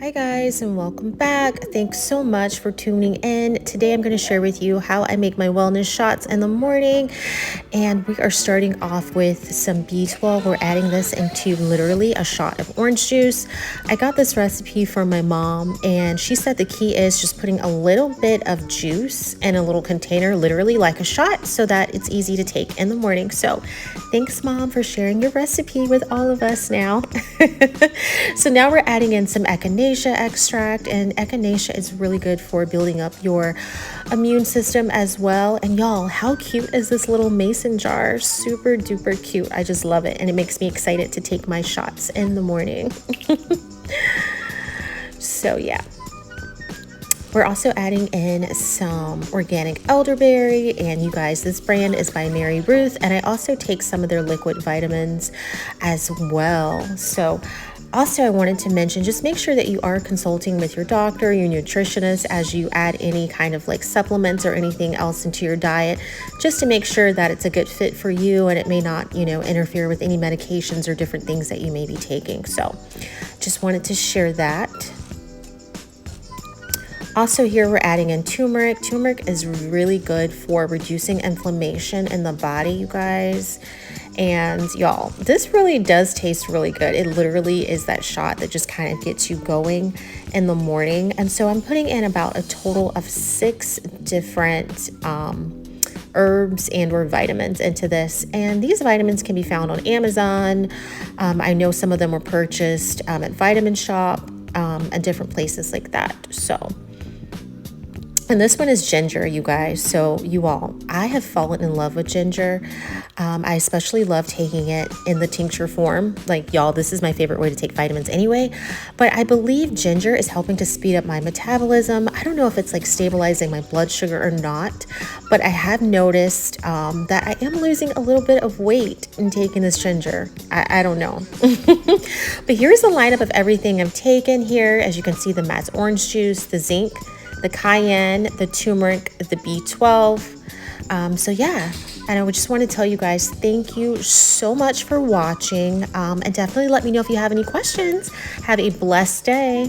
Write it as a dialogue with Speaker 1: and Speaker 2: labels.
Speaker 1: Hi guys, and welcome back. Thanks so much for tuning in. Today I'm going to share with you how I make my wellness shots in the morning, and we are starting off with some B12. We're adding this into literally a shot of orange juice. I got this recipe from my mom, and she said the key is just putting a little bit of juice in a little container, literally like a shot, so that it's easy to take in the morning. So thanks, Mom, for sharing your recipe with all of us now. So now we're adding in some echinacea extract, and echinacea is really good for building up your immune system as well. And y'all, how cute is this little mason jar? Super duper cute. I just love it, and it makes me excited to take my shots in the morning. So yeah. We're also adding in some organic elderberry, and you guys, this brand is by Mary Ruth, and I also take some of their liquid vitamins as well. So also I wanted to mention, just make sure that you are consulting with your doctor, your nutritionist, as you add any kind of like supplements or anything else into your diet, just to make sure that it's a good fit for you and it may not, interfere with any medications or different things that you may be taking. So just wanted to share that. Also here we're adding in turmeric. Turmeric is really good for reducing inflammation in the body, you guys. And y'all, this really does taste really good. It literally is that shot that just kind of gets you going in the morning. And so I'm putting in about a total of 6 different herbs and or vitamins into this, and these vitamins can be found on Amazon. I know some of them were purchased at Vitamin Shop and different places like that. And this one is ginger, you guys. So you all, I have fallen in love with ginger. I especially love taking it in the tincture form. Like y'all, this is my favorite way to take vitamins anyway. But I believe ginger is helping to speed up my metabolism. I don't know if it's like stabilizing my blood sugar or not, but I have noticed that I am losing a little bit of weight in taking this ginger. I don't know. But here's the lineup of everything I've taken here. As you can see, the Matt's orange juice, the zinc, the cayenne, the turmeric, the B12. So yeah, and I would just want to tell you guys, thank you so much for watching, and definitely let me know if you have any questions. Have a blessed day.